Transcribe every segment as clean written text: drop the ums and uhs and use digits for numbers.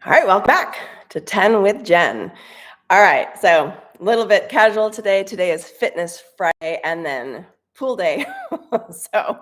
All right, welcome back to 10 with Jen. All right, so a little bit casual today. Today is Fitness Friday and then pool day. So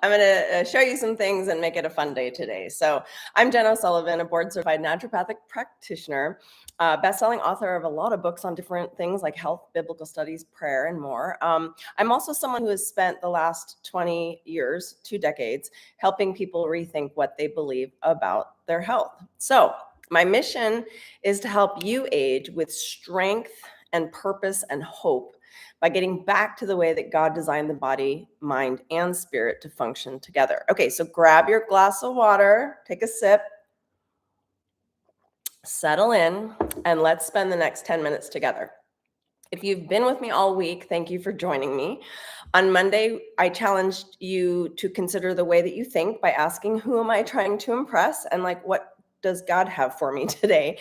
I'm going to show you some things and make it a fun day today. So I'm Jen O'Sullivan, a board-certified naturopathic practitioner, best-selling author of a lot of books on different things like health, biblical studies, prayer, and more. I'm also someone who has spent the last 20 years, 2 decades, helping people rethink what they believe about their health. So my mission is to help you age with strength and purpose and hope by getting back to the way that God designed the body, mind, and spirit to function together. Okay, so grab your glass of water, take a sip, settle in, and let's spend the next 10 minutes together. If you've been with me all week, thank you for joining me. On Monday, I challenged you to consider the way that you think by asking, who am I trying to impress? And what does God have for me today?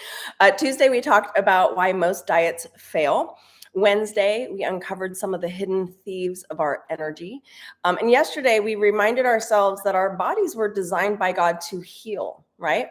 Tuesday, we talked about why most diets fail. Wednesday, we uncovered some of the hidden thieves of our energy. And yesterday, we reminded ourselves that our bodies were designed by God to heal, right?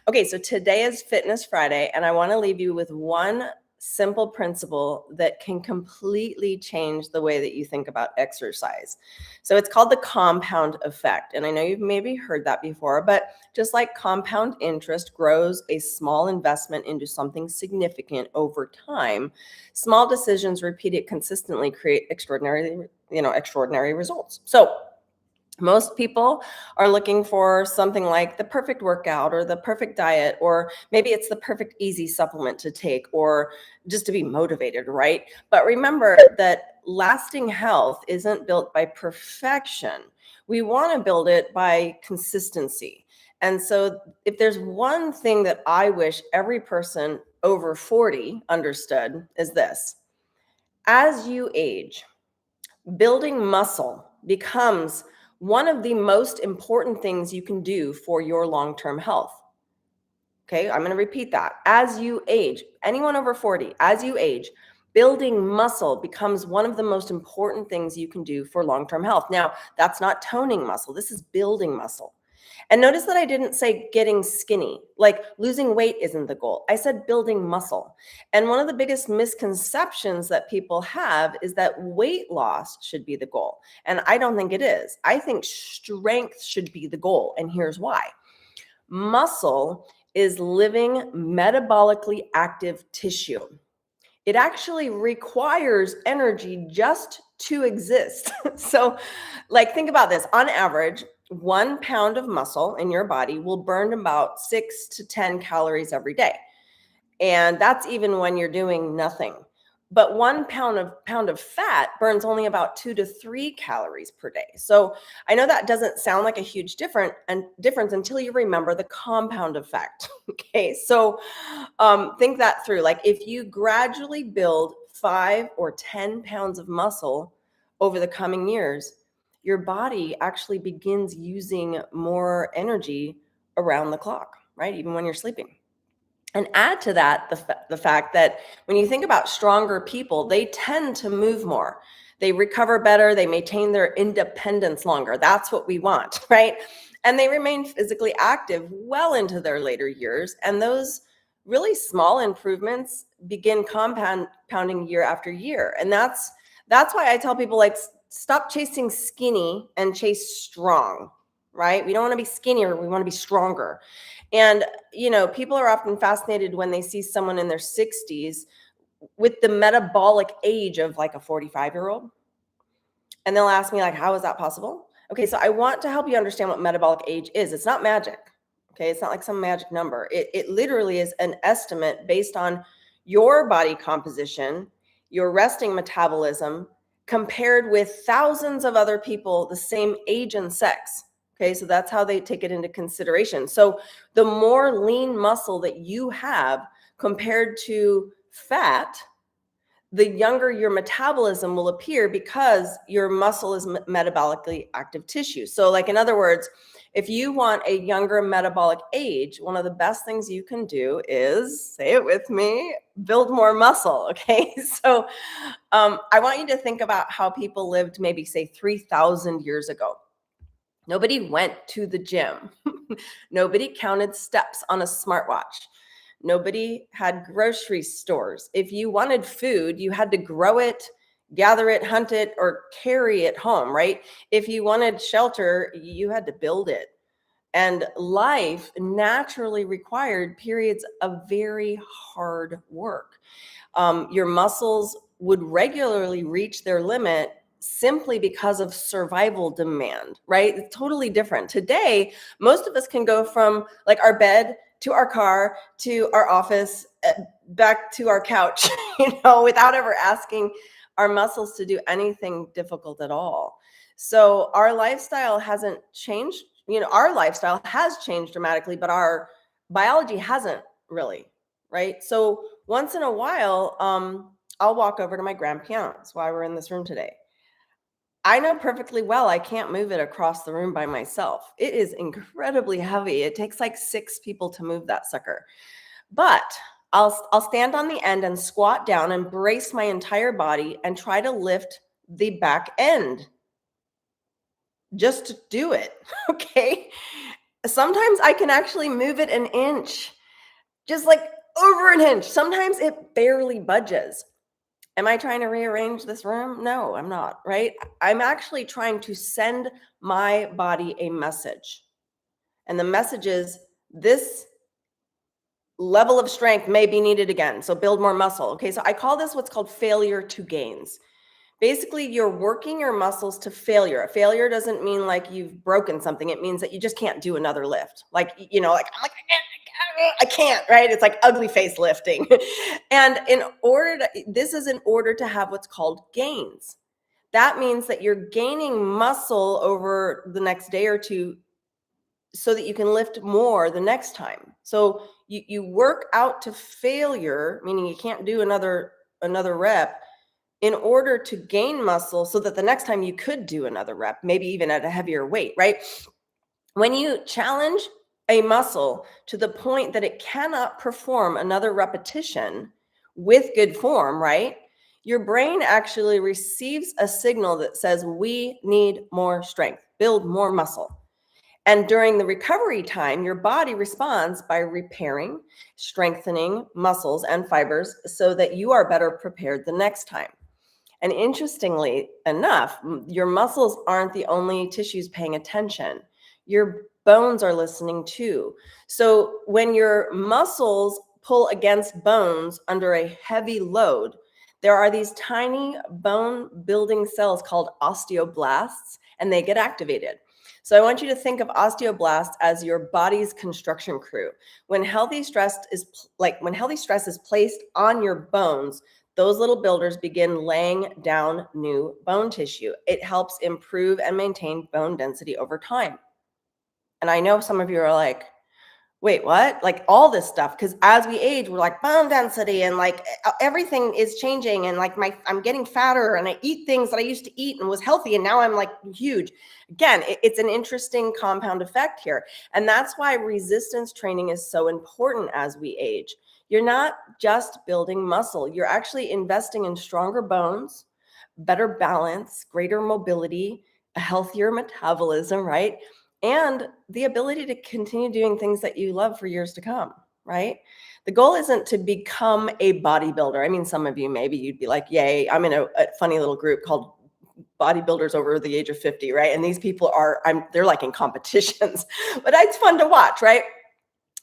Okay, so today is Fitness Friday, and I want to leave you with one simple principle that can completely change the way that you think about exercise. So it's called the compound effect. And I know you've maybe heard that before, but just like compound interest grows a small investment into something significant over time, small decisions repeated consistently create extraordinary results. So most people are looking for something like the perfect workout or the perfect diet, or maybe it's the perfect easy supplement to take or just to be motivated, right? But remember that lasting health isn't built by perfection. We want to build it by consistency. And so if there's one thing that I wish every person over 40 understood is this: as you age, building muscle becomes one of the most important things you can do for your long-term health. Okay, I'm going to repeat that. As you age, anyone over 40, as you age, building muscle becomes one of the most important things you can do for long-term health. Now, that's not toning muscle. This is building muscle. And notice that I didn't say getting skinny, like losing weight isn't the goal. I said building muscle. And one of the biggest misconceptions that people have is that weight loss should be the goal. And I don't think it is. I think strength should be the goal. And here's why. Muscle is living, metabolically active tissue. It actually requires energy just to exist. So, think about this. On average, 1 pound of muscle in your body will burn about 6 to 10 calories every day. And that's even when you're doing nothing. But 1 pound of fat burns only about 2 to 3 calories per day. So I know that doesn't sound like a huge difference until you remember the compound effect. Okay, so think that through. If you gradually build 5 or 10 pounds of muscle over the coming years, your body actually begins using more energy around the clock, right? Even when you're sleeping. And add to that the fact that when you think about stronger people, they tend to move more. They recover better. They maintain their independence longer. That's what we want, right? And they remain physically active well into their later years. And those really small improvements begin compounding year after year. And that's why I tell people, stop chasing skinny and chase strong, right? We don't want to be skinnier. We want to be stronger. And, people are often fascinated when they see someone in their 60s with the metabolic age of a 45-year-old. And they'll ask me, how is that possible? Okay, so I want to help you understand what metabolic age is. It's not magic. Okay, it's not like some magic number. It literally is an estimate based on your body composition, your resting metabolism, compared with thousands of other people the same age and sex. Okay, so that's how they take it into consideration. So the more lean muscle that you have compared to fat, the younger your metabolism will appear because your muscle is metabolically active tissue. So in other words, if you want a younger metabolic age, one of the best things you can do is, say it with me, build more muscle, okay? So I want you to think about how people lived maybe, say, 3,000 years ago. Nobody went to the gym. Nobody counted steps on a smartwatch. Nobody had grocery stores. If you wanted food, you had to grow it, gather it, hunt it, or carry it home, right? If you wanted shelter, you had to build it. And life naturally required periods of very hard work. Your muscles would regularly reach their limit simply because of survival demand, right? It's totally different. Today, most of us can go from like our bed to our car to our office, back to our couch, without ever asking our muscles to do anything difficult at all. So our lifestyle hasn't changed. Our lifestyle has changed dramatically, but our biology hasn't really, right? So once in a while, I'll walk over to my grand piano. That's why we're in this room today. I know perfectly well I can't move it across the room by myself. It is incredibly heavy. It takes like 6 people to move that sucker. But I'll stand on the end and squat down and brace my entire body and try to lift the back end. Just to do it, okay? Sometimes I can actually move it an inch, just like over an inch. Sometimes it barely budges. Am I trying to rearrange this room? No, I'm not, right? I'm actually trying to send my body a message. And the message is this level of strength may be needed again. So build more muscle. Okay, so I call this what's called failure to gains. Basically, you're working your muscles to failure. A failure doesn't mean like you've broken something. It means that you just can't do another lift. Like, I'm like, I can't, right? It's like ugly face lifting. And this is in order to have what's called gains. That means that you're gaining muscle over the next day or two so that you can lift more the next time. So you work out to failure, meaning you can't do another rep, in order to gain muscle so that the next time you could do another rep, maybe even at a heavier weight, right? When you challenge a muscle to the point that it cannot perform another repetition with good form, right? Your brain actually receives a signal that says, we need more strength, build more muscle. And during the recovery time, your body responds by repairing, strengthening muscles and fibers so that you are better prepared the next time. And interestingly enough, your muscles aren't the only tissues paying attention. Your bones are listening too. So when your muscles pull against bones under a heavy load, there are these tiny bone building cells called osteoblasts, and they get activated. So I want you to think of osteoblasts as your body's construction crew. When healthy stress is placed on your bones, those little builders begin laying down new bone tissue. It helps improve and maintain bone density over time. And I know some of you are like, wait, what? Like all this stuff, because as we age, we're like bone density and like everything is changing, and like I'm getting fatter, and I eat things that I used to eat and was healthy, and now I'm like huge. Again, it's an interesting compound effect here. And that's why resistance training is so important as we age. You're not just building muscle. You're actually investing in stronger bones, better balance, greater mobility, a healthier metabolism, right? And the ability to continue doing things that you love for years to come, right? The goal isn't to become a bodybuilder. I mean, some of you, maybe you'd be like, yay, I'm in a funny little group called bodybuilders over the age of 50, right? And these people they're like in competitions, but it's fun to watch, right?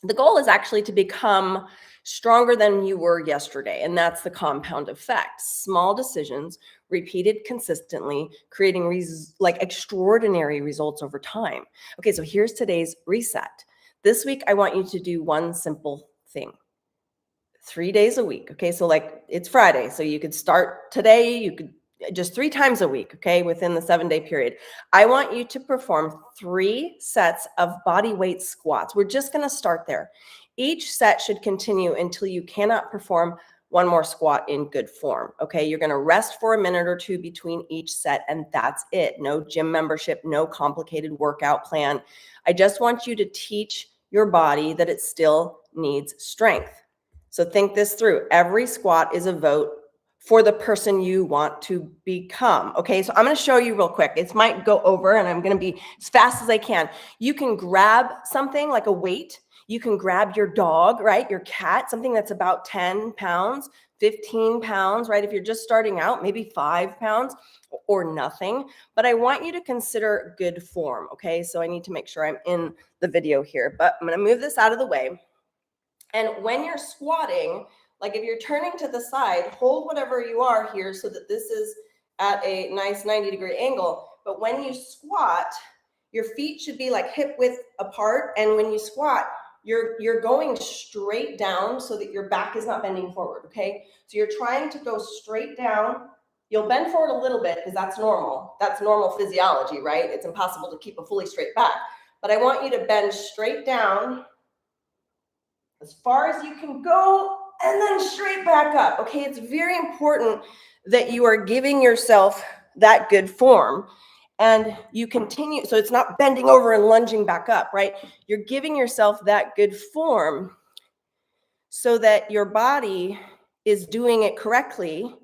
The goal is actually to become stronger than you were yesterday. And that's the compound effect. Small decisions repeated consistently, creating extraordinary results over time. Okay, so here's today's reset. This week, I want you to do one simple thing. 3 days a week. Okay, so like it's Friday. So you could start today. You could just 3 times a week, okay, within the 7-day period. I want you to perform 3 sets of body weight squats. We're just going to start there. Each set should continue until you cannot perform one more squat in good form, okay? You're going to rest for a minute or 2 between each set, and that's it. No gym membership, no complicated workout plan. I just want you to teach your body that it still needs strength. So think this through. Every squat is a vote for the person you want to become. Okay, so I'm going to show you real quick. It might go over, and I'm going to be as fast as I can. You can grab something like a weight. You can grab your dog, right? Your cat, something that's about 10 pounds, 15 pounds, right? If you're just starting out, maybe 5 pounds or nothing. But I want you to consider good form, okay? So I need to make sure I'm in the video here, but I'm gonna move this out of the way. And when you're squatting, like if you're turning to the side, hold whatever you are here so that this is at a nice 90-degree angle. But when you squat, your feet should be like hip width apart. And when you squat, you're going straight down so that your back is not bending forward, okay? So you're trying to go straight down. You'll bend forward a little bit because that's normal. That's normal physiology, right? It's impossible to keep a fully straight back. But I want you to bend straight down as far as you can go, and then straight back up, okay? It's very important that you are giving yourself that good form and you continue, so it's not bending over and lunging back up, right? You're giving yourself that good form so that your body is doing it correctly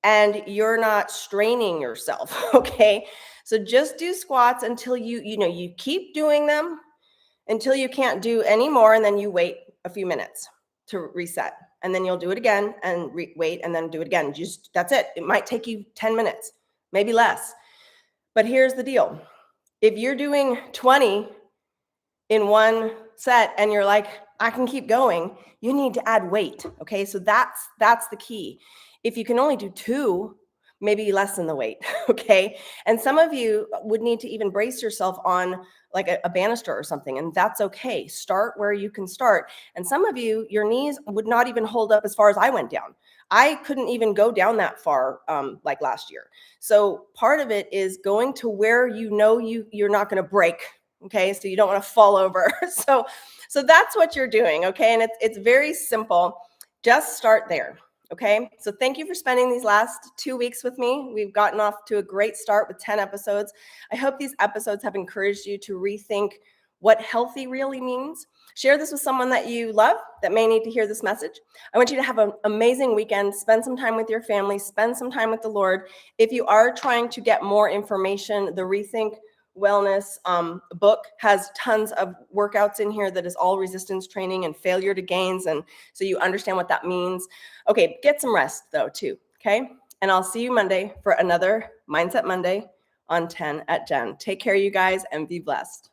and you're not straining yourself, okay? So just do squats until you keep doing them until you can't do any more, and then you wait a few minutes to reset, and then you'll do it again and wait and then do it again. That's it. It might take you 10 minutes, maybe less. But here's the deal. If you're doing 20 in one set and you're like, I can keep going, you need to add weight, okay? So that's the key. If you can only do 2, maybe lessen the weight, okay? And some of you would need to even brace yourself on like a banister or something, and that's okay. Start where you can start. And some of you, your knees would not even hold up as far as I went down. I couldn't even go down that far like last year. So part of it is going to where you're not going to break, okay? So you don't want to fall over. So that's what you're doing, okay? And it's very simple. Just start there. Okay, so thank you for spending these last 2 weeks with me. We've gotten off to a great start with 10 episodes. I hope these episodes have encouraged you to rethink what healthy really means. Share this with someone that you love that may need to hear this message. I want you to have an amazing weekend. Spend some time with your family. Spend some time with the Lord. If you are trying to get more information, the Rethink Wellness book has tons of workouts in here that is all resistance training and failure to gains, and so you understand what that means. Okay, get some rest though too, okay? And I'll see you Monday for another Mindset Monday on 10 at Jen. Take care, you guys, and be blessed.